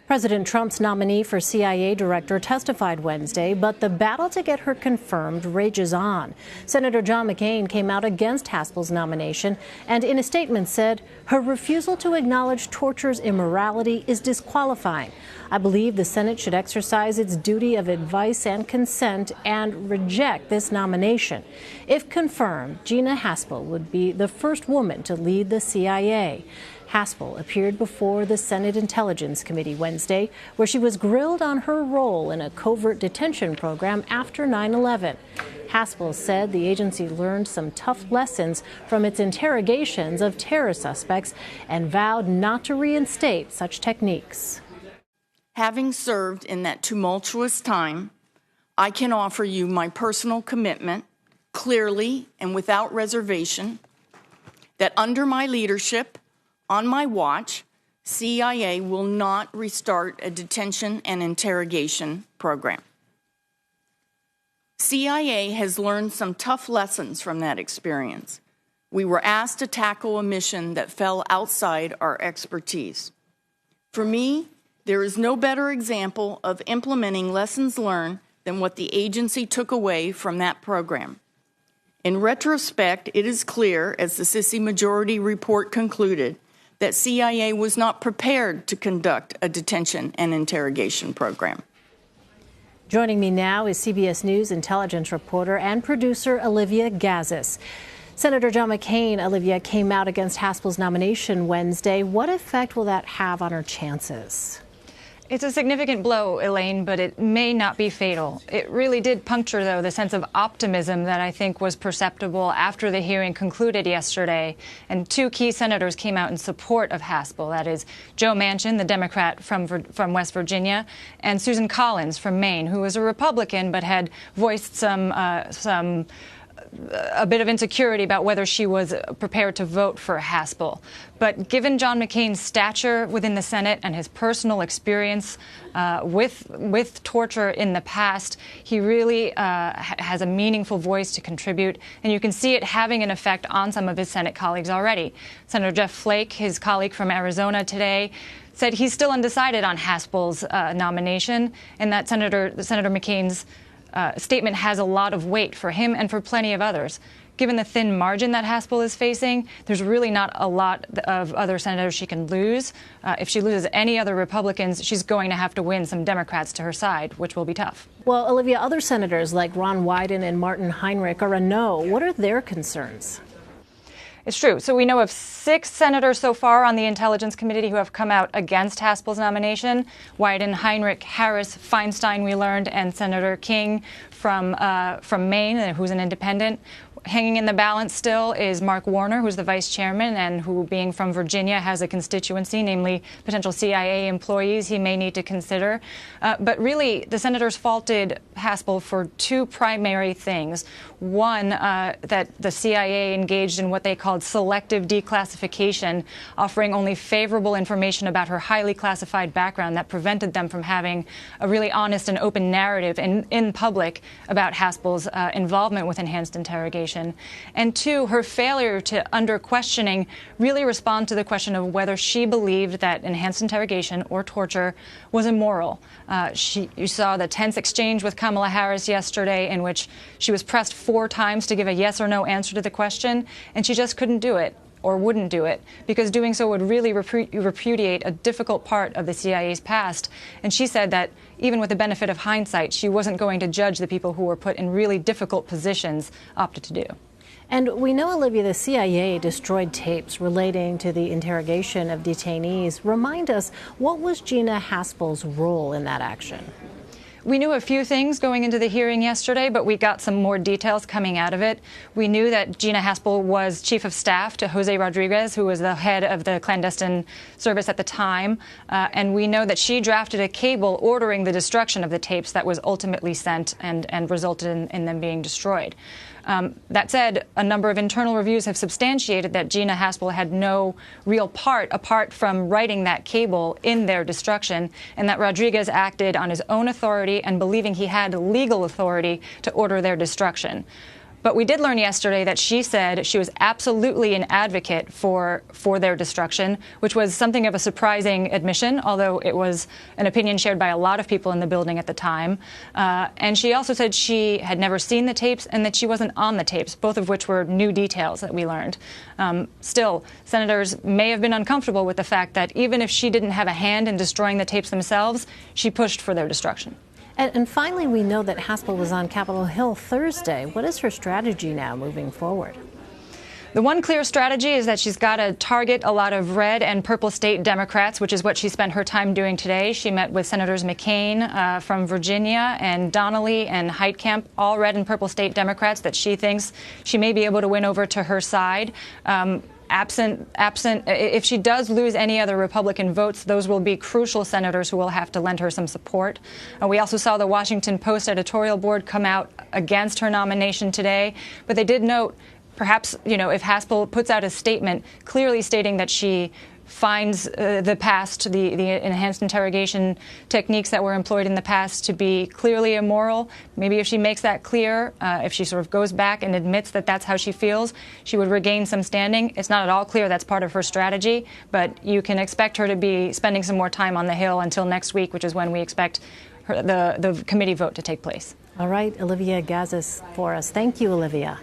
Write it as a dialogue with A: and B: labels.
A: President Trump's nominee for CIA director testified Wednesday, but the battle to get her confirmed rages on. Senator John McCain came out against Haspel's nomination and in a statement said her refusal to acknowledge torture's immorality is disqualifying. I believe the Senate should exercise its duty of advice and consent and reject this nomination. If confirmed, Gina Haspel would be the first woman to lead the CIA. Haspel appeared before the Senate Intelligence Committee Wednesday, where she was grilled on her role in a covert detention program after 9/11. Haspel said the agency learned some tough lessons from its interrogations of terror suspects and vowed not to reinstate such techniques.
B: Having served in that tumultuous time, I can offer you my personal commitment, clearly and without reservation, that under my leadership, on my watch, CIA will not restart a detention and interrogation program. CIA has learned some tough lessons from that experience. We were asked to tackle a mission that fell outside our expertise. For me, there is no better example of implementing lessons learned than what the agency took away from that program. In retrospect, it is clear, as the Sisi Majority Report concluded, that CIA was not prepared to conduct a detention and interrogation program.
A: Joining me now is CBS News intelligence reporter and producer Olivia Gazis. Senator John McCain, Olivia, came out against Haspel's nomination Wednesday. What effect will that have on her chances?
C: It's a significant blow, Elaine, but it may not be fatal. It really did puncture, though, the sense of optimism that I think was perceptible after the hearing concluded yesterday. And two key senators came out in support of Haspel. That is Joe Manchin, the Democrat from West Virginia, and Susan Collins from Maine, who was a Republican but had voiced a bit of insecurity about whether she was prepared to vote for Haspel. But given John McCain's stature within the Senate and his personal experience with torture in the past, he really has a meaningful voice to contribute, and you can see it having an effect on some of his Senate colleagues already. Senator Jeff Flake, his colleague from Arizona today, said he's still undecided on Haspel's nomination, and that Senator McCain's statement has a lot of weight for him and for plenty of others. Given the thin margin that Haspel is facing, there's really not a lot of other senators she can lose. If she loses any other Republicans, she's going to have to win some Democrats to her side, which will be tough.
A: Well, Olivia, other senators like Ron Wyden and Martin Heinrich are a no. What are their concerns?
C: It's true. So we know of 6 senators so far on the Intelligence Committee who have come out against Haspel's nomination. Wyden, Heinrich, Harris, Feinstein, we learned, and Senator King from Maine, who's an independent. Hanging in the balance still is Mark Warner, who's the vice chairman and who, being from Virginia, has a constituency, namely potential CIA employees he may need to consider. But really, the senators faulted Haspel for 2 primary things. One, that the CIA engaged in what they called selective declassification, offering only favorable information about her highly classified background that prevented them from having a really honest and open narrative in public about Haspel's involvement with enhanced interrogation. And 2, her failure to, under questioning, really respond to the question of whether she believed that enhanced interrogation or torture was immoral. You saw the tense exchange with Kamala Harris yesterday in which she was pressed 4 times to give a yes or no answer to the question, and she just couldn't do it or wouldn't do it, because doing so would really repudiate a difficult part of the CIA's past. And she said that even with the benefit of hindsight, she wasn't going to judge the people who were put in really difficult positions opted to do.
A: And we know, Olivia, the CIA destroyed tapes relating to the interrogation of detainees. Remind us, what was Gina Haspel's role in that action?
C: We knew a few things going into the hearing yesterday, but we got some more details coming out of it. We knew that Gina Haspel was chief of staff to Jose Rodriguez, who was the head of the clandestine service at the time. And we know that she drafted a cable ordering the destruction of the tapes that was ultimately sent and resulted in them being destroyed. That said, a number of internal reviews have substantiated that Gina Haspel had no real part apart from writing that cable in their destruction, and that Rodriguez acted on his own authority and believing he had legal authority to order their destruction. But we did learn yesterday that she said she was absolutely an advocate for their destruction, which was something of a surprising admission, although it was an opinion shared by a lot of people in the building at the time. And she also said she had never seen the tapes and that she wasn't on the tapes, both of which were new details that we learned. Still, senators may have been uncomfortable with the fact that even if she didn't have a hand in destroying the tapes themselves, she pushed for their destruction.
A: And finally, we know that Haspel was on Capitol Hill Thursday. What is her strategy now moving forward?
C: The one clear strategy is that she's got to target a lot of red and purple state Democrats, which is what she spent her time doing today. She met with Senators McCain from Virginia and Donnelly and Heitkamp, all red and purple state Democrats that she thinks she may be able to win over to her side. If she does lose any other Republican votes, those will be crucial senators who will have to lend her some support. We also saw the Washington Post editorial board come out against her nomination today, but they did note, perhaps, if Haspel puts out a statement clearly stating that she finds the past, the enhanced interrogation techniques that were employed in the past to be clearly immoral. Maybe if she makes that clear, if she sort of goes back and admits that that's how she feels, she would regain some standing. It's not at all clear that's part of her strategy, but you can expect her to be spending some more time on the Hill until next week, which is when we expect the committee vote to take place.
A: All right, Olivia Gazis for us. Thank you, Olivia.